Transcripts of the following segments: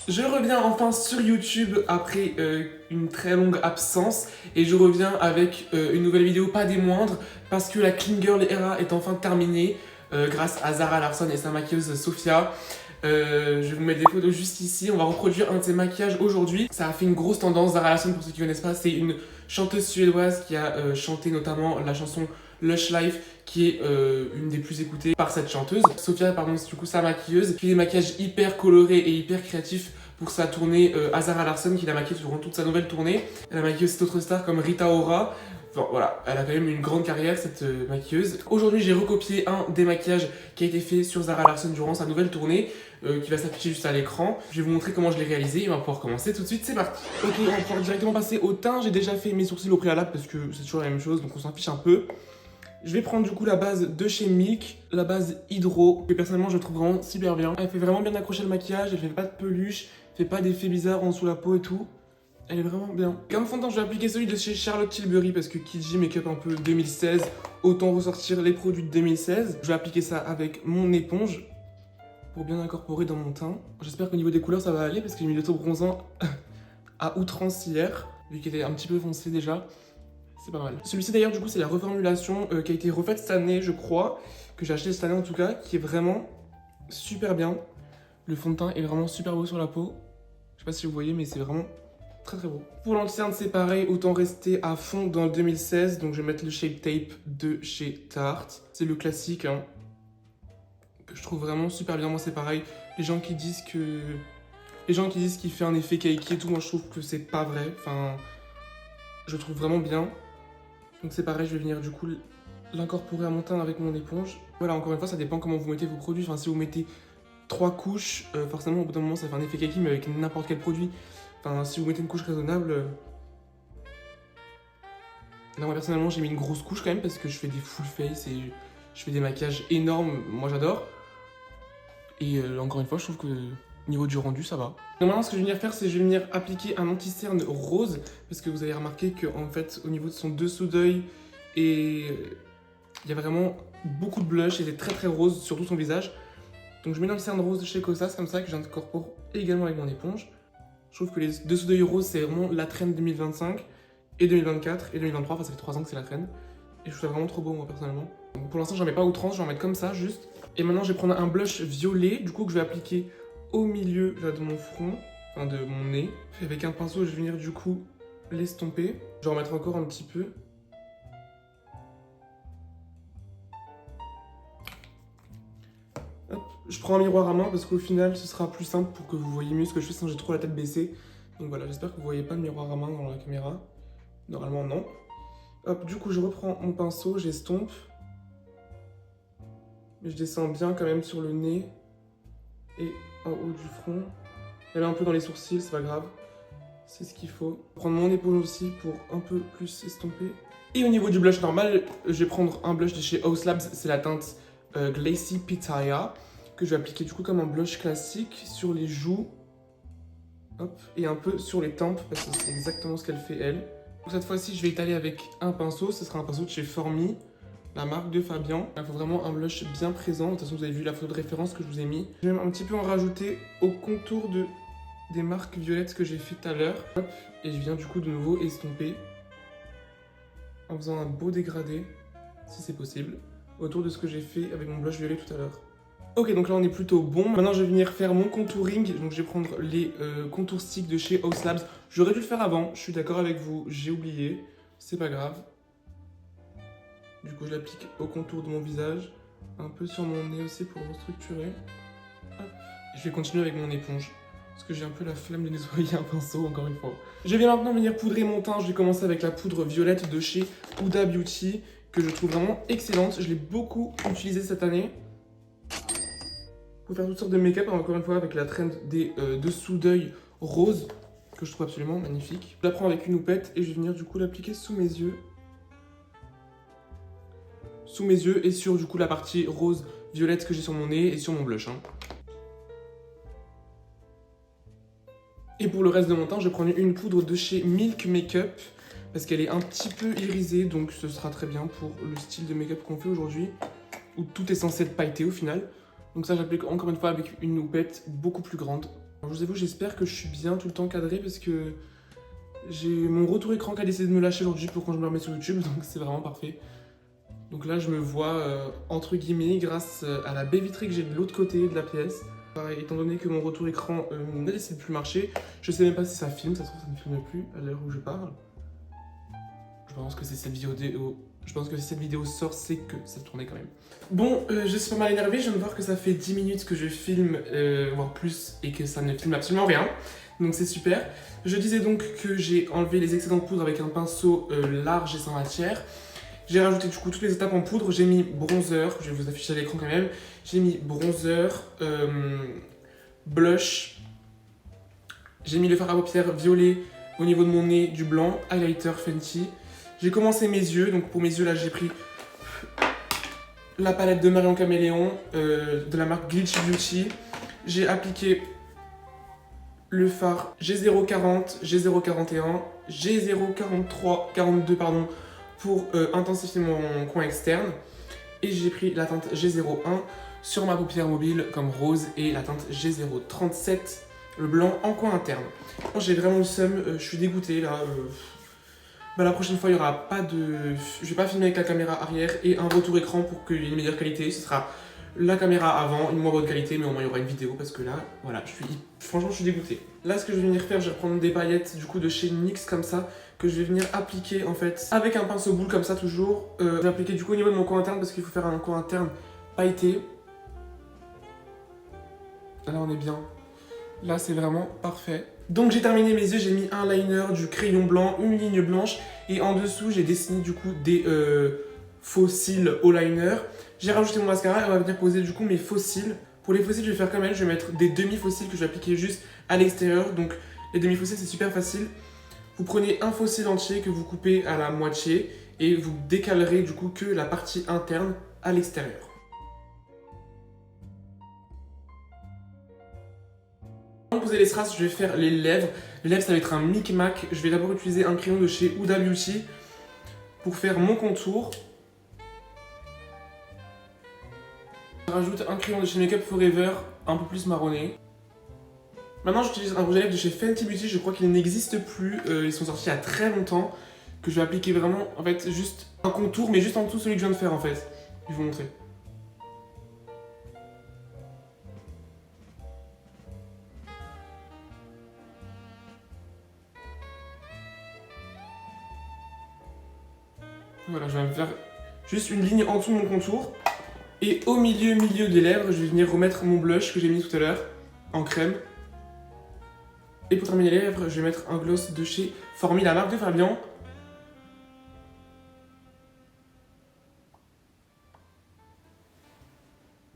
Je reviens enfin sur YouTube après une très longue absence et je reviens avec une nouvelle vidéo, pas des moindres, parce que la Clean Girl Era est enfin terminée grâce à Zara Larsson et sa maquilleuse Sophia. Je vais vous mettre des photos juste ici, on va reproduire un de ses maquillages aujourd'hui. Ça a fait une grosse tendance. Zara Larsson, pour ceux qui ne connaissent pas, c'est une chanteuse suédoise qui a chanté notamment la chanson Lush Life, qui est une des plus écoutées par cette chanteuse. Sophia, pardon, c'est du coup sa maquilleuse, qui fait des maquillages hyper colorés et hyper créatifs pour sa tournée à Zara Larsson, qui l'a maquillée durant toute sa nouvelle tournée. Elle a maquillé aussi d'autres stars comme Rita Ora. Enfin, voilà, elle a quand même une grande carrière, cette maquilleuse. Aujourd'hui, j'ai recopié un des maquillages qui a été fait sur Zara Larsson durant sa nouvelle tournée, qui va s'afficher juste à l'écran. Je vais vous montrer comment je l'ai réalisé et on va pouvoir commencer tout de suite, c'est parti. Ok, on va pouvoir directement passer au teint. J'ai déjà fait mes sourcils au préalable parce que c'est toujours la même chose, donc on s'en fiche un peu. Je vais prendre du coup la base de chez Milk, la base Hydro, que personnellement je trouve vraiment super bien. Elle fait vraiment bien accrocher le maquillage, elle fait pas de peluche, fait pas d'effets bizarres en dessous la peau et tout. Elle est vraiment bien. Comme fond de teint, je vais appliquer celui de chez Charlotte Tilbury parce que Kiji Makeup un peu 2016, autant ressortir les produits de 2016. Je vais appliquer ça avec mon éponge pour bien incorporer dans mon teint. J'espère qu'au niveau des couleurs ça va aller parce que j'ai mis l'autobronzant à outrance hier, vu qu'il était un petit peu foncé déjà. C'est pas mal. Celui-ci d'ailleurs du coup c'est la reformulation qui a été refaite cette année je crois, que j'ai acheté cette année en tout cas, qui est vraiment super bien. Le fond de teint est vraiment super beau sur la peau. Je sais pas si vous voyez mais c'est vraiment très très beau. Pour l'anti-cerne c'est pareil, autant rester à fond dans le 2016, donc je vais mettre le Shape Tape de chez Tarte. C'est le classique hein, que je trouve vraiment super bien. Moi c'est pareil, les gens qui disent qu'il fait un effet cakey et tout, moi je trouve que c'est pas vrai. Enfin, je le trouve vraiment bien. Donc c'est pareil, je vais venir du coup l'incorporer à mon teint avec mon éponge. Voilà, encore une fois, ça dépend comment vous mettez vos produits. Enfin, si vous mettez 3 couches, forcément au bout d'un moment ça fait un effet kaki, mais avec n'importe quel produit. Enfin, si vous mettez une couche raisonnable... Là, moi personnellement, j'ai mis une grosse couche quand même parce que je fais des full face et je fais des maquillages énormes. Moi, j'adore. Et encore une fois, je trouve que niveau du rendu, ça va. Donc maintenant, ce que je vais venir faire, c'est que je vais venir appliquer un anti-cerne rose parce que vous avez remarqué qu'en fait, au niveau de son dessous d'œil, et il y a vraiment beaucoup de blush et c'est très très rose sur tout son visage. Donc je mets l'anti-cerne rose de chez Kosas comme ça que j'incorpore également avec mon éponge. Je trouve que les dessous d'œil rose, c'est vraiment la trend 2025 et 2024 et 2023. Enfin, ça fait 3 ans que c'est la trend. Et je trouve ça vraiment trop beau, moi, personnellement. Donc, pour l'instant, j'en mets pas à outrance, je vais en mettre comme ça, juste. Et maintenant, je vais prendre un blush violet, du coup, que je vais appliquer au milieu là, de mon front, enfin de mon nez. Et avec un pinceau, je vais venir, du coup, l'estomper. Je vais en mettre encore un petit peu. Hop. Je prends un miroir à main parce qu'au final, ce sera plus simple pour que vous voyez mieux ce que je fais, sinon j'ai trop la tête baissée. Donc voilà, j'espère que vous voyez pas le miroir à main dans la caméra. Normalement, non. Hop, du coup, je reprends mon pinceau, j'estompe. Mais je descends bien quand même sur le nez et en haut du front. Et là, un peu dans les sourcils, c'est pas grave. C'est ce qu'il faut. Prendre mon épaule aussi pour un peu plus estomper. Et au niveau du blush normal, je vais prendre un blush de chez House Labs. C'est la teinte Glacy Pitaya, que je vais appliquer du coup comme un blush classique sur les joues. Hop, et un peu sur les tempes, parce que c'est exactement ce qu'elle fait elle. Donc cette fois-ci, je vais étaler avec un pinceau. Ce sera un pinceau de chez Formi, la marque de Fabien. Il faut vraiment un blush bien présent. De toute façon, vous avez vu la photo de référence que je vous ai mis. Je vais même un petit peu en rajouter au contour des marques violettes que j'ai fait tout à l'heure. Et je viens du coup de nouveau estomper en faisant un beau dégradé, si c'est possible, autour de ce que j'ai fait avec mon blush violet tout à l'heure. Ok, donc là on est plutôt bon. Maintenant je vais venir faire mon contouring. Donc je vais prendre les contours sticks de chez House Labs. J'aurais dû le faire avant, je suis d'accord avec vous, j'ai oublié. C'est pas grave. Du coup je l'applique au contour de mon visage, un peu sur mon nez aussi pour restructurer. Hop. Je vais continuer avec mon éponge, parce que j'ai un peu la flemme de nettoyer un pinceau encore une fois. Je vais maintenant venir poudrer mon teint. Je vais commencer avec la poudre violette de chez Huda Beauty, que je trouve vraiment excellente. Je l'ai beaucoup utilisée cette année pour faire toutes sortes de make-up, encore une fois avec la trend des dessous d'œil rose, que je trouve absolument magnifique. Je la prends avec une houppette et je vais venir du coup l'appliquer sous mes yeux. Sous mes yeux et sur du coup la partie rose violette que j'ai sur mon nez et sur mon blush. Hein. Et pour le reste de mon teint, je vais prendre une poudre de chez Milk Makeup parce qu'elle est un petit peu irisée, donc ce sera très bien pour le style de make-up qu'on fait aujourd'hui, où tout est censé être pailleté au final. Donc ça, j'applique encore une fois avec une houppette beaucoup plus grande. Alors, je vous avoue, j'espère que je suis bien tout le temps cadré parce que j'ai mon retour écran qui a décidé de me lâcher aujourd'hui pour quand je me remets sur YouTube, donc c'est vraiment parfait. Donc là, je me vois entre guillemets grâce à la baie vitrée que j'ai de l'autre côté de la pièce. Pareil, étant donné que mon retour écran n'a décidé de plus marcher, je sais même pas si ça filme, ça se trouve ça ne filme plus à l'heure où je parle. Je pense que c'est cette vidéo. Je pense que si cette vidéo sort, c'est que ça tournait quand même. Bon, je suis pas mal énervé, je viens de voir que ça fait 10 minutes que je filme, voire plus, et que ça ne filme absolument rien. Donc c'est super. Je disais donc que j'ai enlevé les excédents de poudre avec un pinceau large et sans matière. J'ai rajouté du coup toutes les étapes en poudre. J'ai mis bronzer, je vais vous afficher à l'écran quand même. J'ai mis bronzer, blush. J'ai mis le fard à paupières violet au niveau de mon nez, du blanc, highlighter Fenty. J'ai commencé mes yeux, donc pour mes yeux là j'ai pris la palette de Marion Caméléon de la marque Glitchy Beauty. J'ai appliqué le fard G040, G041, G043, 42 pardon, pour intensifier mon coin externe. Et j'ai pris la teinte G01 sur ma paupière mobile comme rose et la teinte G037, le blanc en coin interne. J'ai vraiment le seum, je suis dégoûté là. La prochaine fois, il y aura pas de... Je vais pas filmer avec la caméra arrière et un retour écran pour qu'il y ait une meilleure qualité. Ce sera la caméra avant, une moins bonne qualité, mais au moins il y aura une vidéo parce que là, voilà, franchement, je suis dégoûté. Là, ce que je vais venir faire, je vais prendre des paillettes du coup de chez NYX comme ça, que je vais venir appliquer en fait avec un pinceau boule comme ça toujours. Je vais appliquer du coup au niveau de mon coin interne parce qu'il faut faire un coin interne pailleté. Là, on est bien. Là, c'est vraiment parfait. Donc j'ai terminé mes yeux, j'ai mis un liner, du crayon blanc, une ligne blanche et en dessous j'ai dessiné du coup des faux cils au liner. J'ai rajouté mon mascara et on va venir poser du coup mes faux cils. Pour les faux cils je vais faire comme elle, je vais mettre des demi-faux cils que je vais appliquer juste à l'extérieur. Donc les demi-faux cils c'est super facile. Vous prenez un faux cil entier que vous coupez à la moitié et vous décalerez du coup que la partie interne à l'extérieur. Pour poser les strass, je vais faire les lèvres. Les lèvres, ça va être un micmac. Je vais d'abord utiliser un crayon de chez Huda Beauty pour faire mon contour. Je rajoute un crayon de chez Make Up Forever, un peu plus marronné. Maintenant, j'utilise un rouge à lèvres de chez Fenty Beauty. Je crois qu'il n'existe plus. Ils sont sortis il y a très longtemps. Que je vais appliquer vraiment, en fait, juste un contour, mais juste en dessous celui que je viens de faire, en fait. Je vais vous montrer. Voilà, je vais me faire juste une ligne en dessous de mon contour. Et au milieu des lèvres, je vais venir remettre mon blush que j'ai mis tout à l'heure, en crème. Et pour terminer les lèvres, je vais mettre un gloss de chez Formi, la marque de Fabien.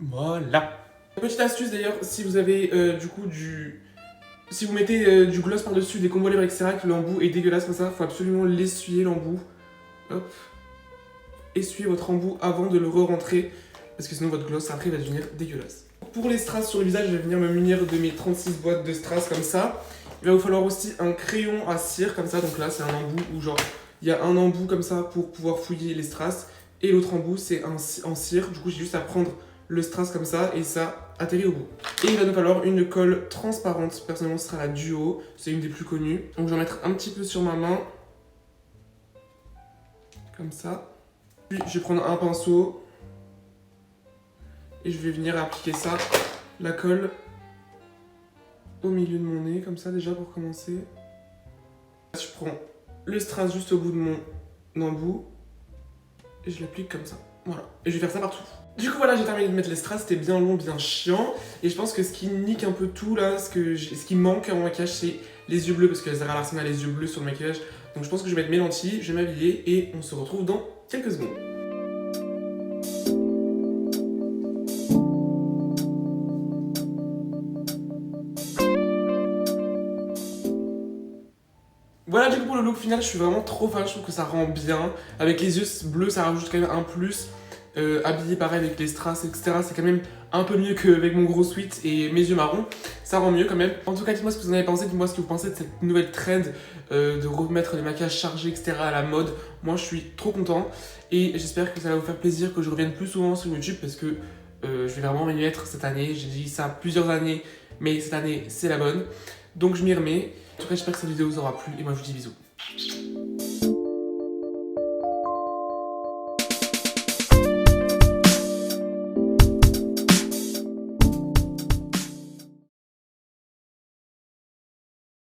Voilà. Petite astuce d'ailleurs, si vous avez Si vous mettez du gloss par-dessus des combos lèvres, etc., que l'embout est dégueulasse comme ça, faut absolument l'essuyer l'embout. Hop. Essuyez votre embout avant de le re-rentrer parce que sinon votre gloss après va devenir dégueulasse. Pour les strass sur le visage, je vais venir me munir de mes 36 boîtes de strass comme ça. Il va vous falloir aussi un crayon à cire comme ça, donc là c'est un embout où genre il y a un embout comme ça pour pouvoir fouiller les strass et l'autre embout c'est en cire, du coup j'ai juste à prendre le strass comme ça et ça atterrit au bout. Et il va nous falloir une colle transparente, personnellement ce sera la Duo, c'est une des plus connues. Donc je vais en mettre un petit peu sur ma main, comme ça. Puis je vais prendre un pinceau et je vais venir appliquer ça, la colle, au milieu de mon nez, comme ça déjà pour commencer. Je prends le strass juste au bout de mon embout et je l'applique comme ça. Voilà. Et je vais faire ça partout. Du coup voilà, j'ai terminé de mettre les strass, c'était bien long, bien chiant. Et je pense que ce qui nique un peu tout là, ce qui manque à mon maquillage, c'est les yeux bleus, parce que Zara Larsson a les yeux bleus sur le maquillage. Donc je pense que je vais mettre mes lentilles, je vais m'habiller et on se retrouve dans quelques secondes. Voilà du coup pour le look final, je suis vraiment trop fan, je trouve que ça rend bien. Avec les yeux bleus, ça rajoute quand même un plus. Habillé pareil avec les strass, etc. C'est quand même un peu mieux qu'avec mon gros sweat et mes yeux marrons. Ça rend mieux quand même. En tout cas, dites-moi ce que vous en avez pensé, dites-moi ce que vous pensez de cette nouvelle trend de remettre les maquillages chargés, etc. à la mode. Moi, je suis trop content et j'espère que ça va vous faire plaisir que je revienne plus souvent sur YouTube parce que je vais vraiment m'y mettre cette année. J'ai dit ça plusieurs années mais cette année c'est la bonne. Donc je m'y remets. En tout cas, j'espère que cette vidéo vous aura plu et moi je vous dis bisous.